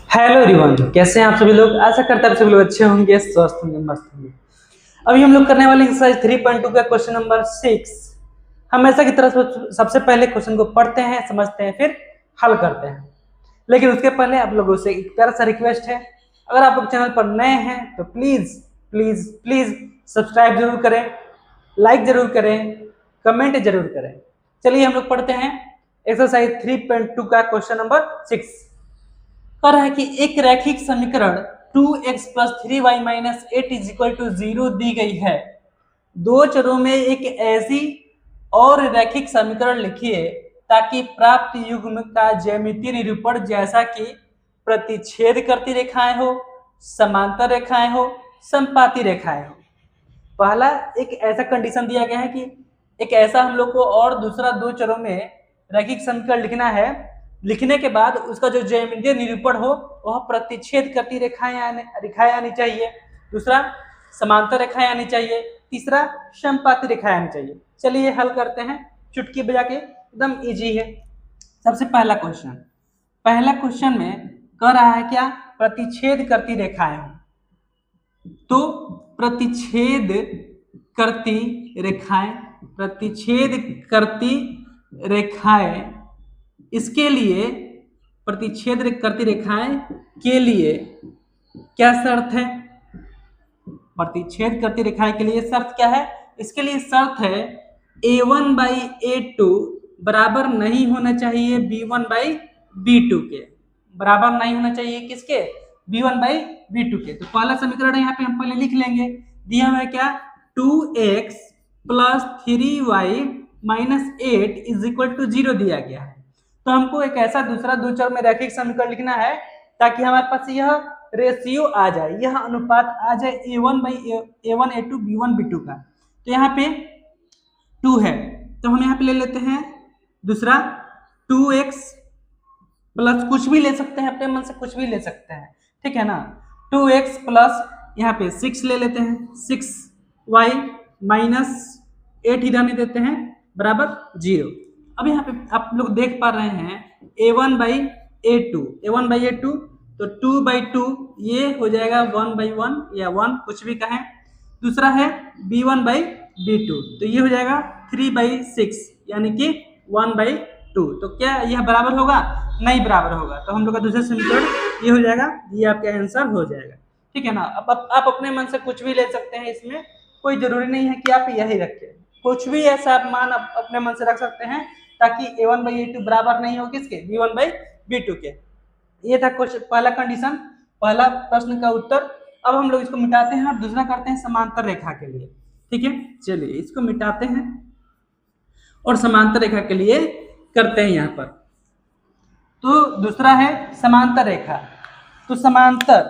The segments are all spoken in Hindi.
हेलो एवरीवन, कैसे हैं आप सभी लोग। आशा करते हैं आप सभी लोग अच्छे होंगे, स्वस्थ होंगे, मस्त होंगे। अभी हम लोग करने वाले एक्सरसाइज 3.2 का क्वेश्चन नंबर 6। हमेशा की तरह सबसे पहले क्वेश्चन को पढ़ते हैं, समझते हैं, फिर हल करते हैं। लेकिन उसके पहले आप लोगों से एक प्यारा सा रिक्वेस्ट है, अगर आप लोग चैनल पर नए हैं तो प्लीज प्लीज प्लीज सब्सक्राइब जरूर करें, लाइक जरूर करें, कमेंट जरूर करें। चलिए हम लोग पढ़ते हैं एक्सरसाइज 3.2 का क्वेश्चन नंबर 6। कह रहा है कि एक रैखिक समीकरण 2x plus 3y minus 8 is equal to 0 दी गई है। दो चरों में एक ऐसी और रैखिक समीकरण लिखिए ताकि प्राप्त युग्म का ज्यामितीय निरूपण जैसा कि प्रतिच्छेद करती रेखाएं हो, समांतर रेखाएं हो, समपाती रेखाएं हो। पहला एक ऐसा कंडीशन दिया गया है कि एक ऐसा हम लोग को और दूसरा दो चरों में रैखिक समीकरण लिखना है। लिखने के बाद उसका जो ज्यामितीय निरूपण हो वह प्रतिच्छेद करती रेखाएं आनी चाहिए, दूसरा समांतर रेखाएं आनी चाहिए, तीसरा समपाती रेखाएं आनी चाहिए। चलिए हल करते हैं चुटकी बजा के, एकदम इजी है। सबसे पहला क्वेश्चन में कह रहा है क्या, प्रतिच्छेद करती रेखाएं हो। तो प्रतिच्छेद करती रेखाएं इसके लिए प्रतिच्छेद करती रेखाएं के लिए क्या शर्त है? प्रतिच्छेद करती रेखाएं के लिए शर्त क्या है? इसके लिए शर्त है a1 बाई a2 बराबर नहीं होना चाहिए b1 बाई b2 के। बराबर नहीं होना चाहिए किसके? b1 बाई b2 के। तो पहला समीकरण यहाँ पे हम पहले लिख लेंगे। दिया हुआ है क्या, 2x plus 3y minus 8 is equal to 0 दिया गया है। तो हमको एक ऐसा दूसरा दो चर में रैखिक समीकरण लिखना है ताकि हमारे पास यह रेशियो आ जाए, यह अनुपात आ जाए a1 by a1 a2 b1 b2 का। तो यहाँ पे 2 है तो हम यहाँ पे ले लेते हैं दूसरा 2x प्लस, कुछ भी ले सकते हैं, अपने मन से कुछ भी ले सकते हैं, ठीक है ना। 2x प्लस यहाँ पे 6 ले लेते हैं, 6y माइनस 8 ही रहने देते हैं बराबर 0। अब यहाँ पे आप लोग देख पा रहे हैं a1 बाई a2 तो 2 बाई 2 ये हो जाएगा 1 बाई 1 या 1 कुछ भी कहें। दूसरा है b1 बाई b2 तो ये हो जाएगा 3 बाई 6 यानी कि 1 बाई 2। तो क्या यह बराबर होगा? नहीं बराबर होगा। तो हम लोग का दूसरा समीकरण ये हो जाएगा, ये आपका आंसर हो जाएगा, ठीक है ना। अब आप अपने मन से कुछ भी ले सकते हैं, इसमें कोई जरूरी नहीं है कि आप यही रखें। कुछ भी ऐसा आप मान अपने मन से रख सकते हैं ताकि a1 बाई a2 बराबर नहीं हो किसके? b1 बाई b2 के। ये था क्वेश्चन, पहला कंडीशन, पहला प्रश्न का उत्तर। अब हम लोग इसको मिटाते हैं और दूसरा करते हैं समांतर रेखा के लिए, ठीक है। चलिए इसको मिटाते हैं और समांतर रेखा के लिए करते हैं यहाँ पर। तो दूसरा है समांतर रेखा। तो समांतर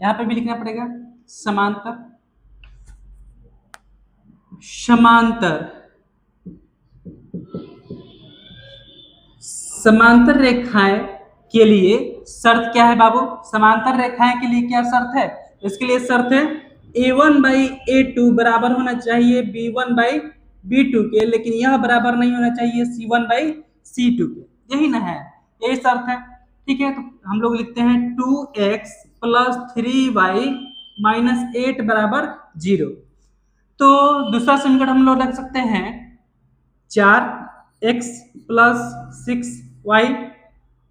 यहाँ पे भी लिखना पड़ेगा, समांतर रेखाएं के लिए शर्त क्या है बाबू? समांतर रेखाएं के लिए क्या शर्त है? इसके लिए शर्त है a1 बाई a2 बराबर होना चाहिए b1 बाई b2 के, लेकिन यह बराबर नहीं होना चाहिए c1 बाई c2 के। यही ना है, यही शर्त है, ठीक है। तो हम लोग लिखते हैं 2x प्लस 3y माइनस 8 बराबर 0। तो दूसरा समीकरण हम लोग रख सकते हैं 4x प्लस 6y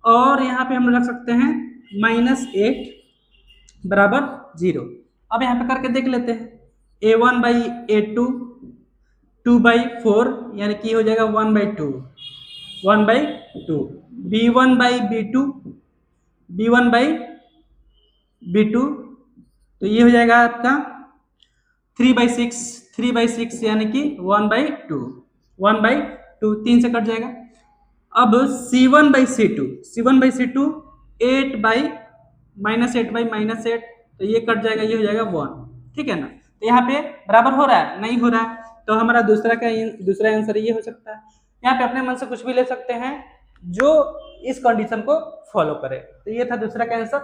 और यहाँ पे हम रख सकते हैं माइनस 8 बराबर 0। अब यहाँ पे करके देख लेते हैं a1 बाई a2 2 बाई 4 यानी कि हो जाएगा 1 by 2 b1 by b1 by b2 तो ये हो जाएगा आपका 3 बाई 6 यानी कि 1 बाई 2 3 से कट जाएगा। अब c1 by c2 8 by minus 8 तो ये कट जाएगा, ये हो जाएगा 1, ठीक है ना। तो यहाँ पे बराबर हो रहा है? नहीं हो रहा है। तो हमारा दूसरा आंसर ये हो सकता है। यहाँ पे अपने मन से कुछ भी ले सकते हैं जो इस कंडीशन को फॉलो करे। तो ये था दूसरा का आंसर।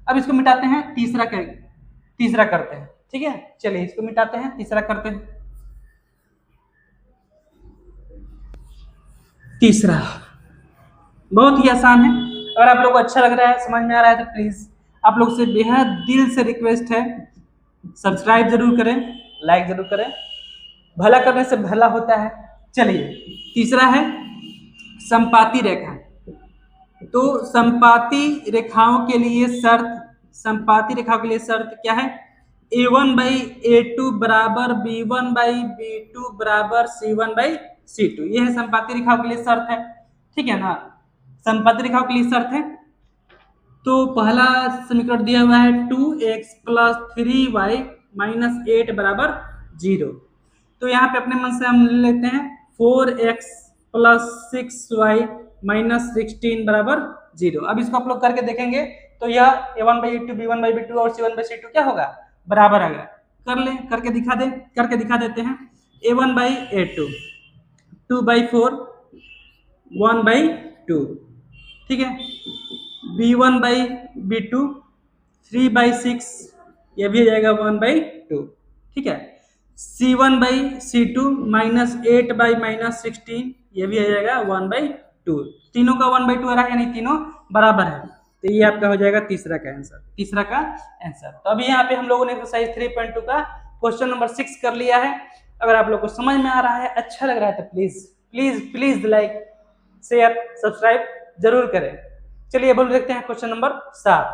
अब इसको मिटाते हैं, तीसरा करते हैं, ठीक है। चलिए इसको मिटाते हैं, तीसरा करते हैं। तीसरा बहुत ही आसान है। अगर आप लोग को अच्छा लग रहा है, समझ में आ रहा है, तो प्लीज आप लोग से बेहद दिल से रिक्वेस्ट है, सब्सक्राइब जरूर करें, लाइक जरूर करें, भला करने से भला होता है। चलिए तीसरा है संपाती रेखा। तो संपाती रेखाओं के लिए शर्त क्या है? a1/a2 बराबर b1/b2 बराबर c1/c2। ये है संपाती रेखाओं के लिए शर्त है, ठीक है ना। संपाती रेखाओं के लिए शर्त है। तो पहला समीकरण दिया हुआ है 2x + 3y - 8 बराबर 0। तो यहाँ पे अपने मन से हम ले लेते हैं 4x + 6y - 16 बराबर 0। अब इसको आप लोग करके देखेंगे तो यह a1/a2 b1/b2 और c1/c2 क्या होगा? बराबर आएगा। कर ले, करके दिखा देते हैं। a1/a2 2/4 1/2, ठीक है। b1/b2 3/6, ये भी आ जाएगा 1/2, ठीक है। c1/c2 -8 - 16, ये भी आ जाएगा 1/2। तीनों का 1/2 आ रहा है, यानी तीनों बराबर है। तो ये आपका हो जाएगा तीसरा का आंसर। तो अभी यहाँ पे हम लोगों ने एक्सरसाइज 3.2 का क्वेश्चन नंबर 6 कर लिया है। अगर आप लोग को समझ में आ रहा है, अच्छा लग रहा है, तो please please please like share subscribe जरूर करें। चलिए बोल देखते हैं क्वेश्चन नंबर 7।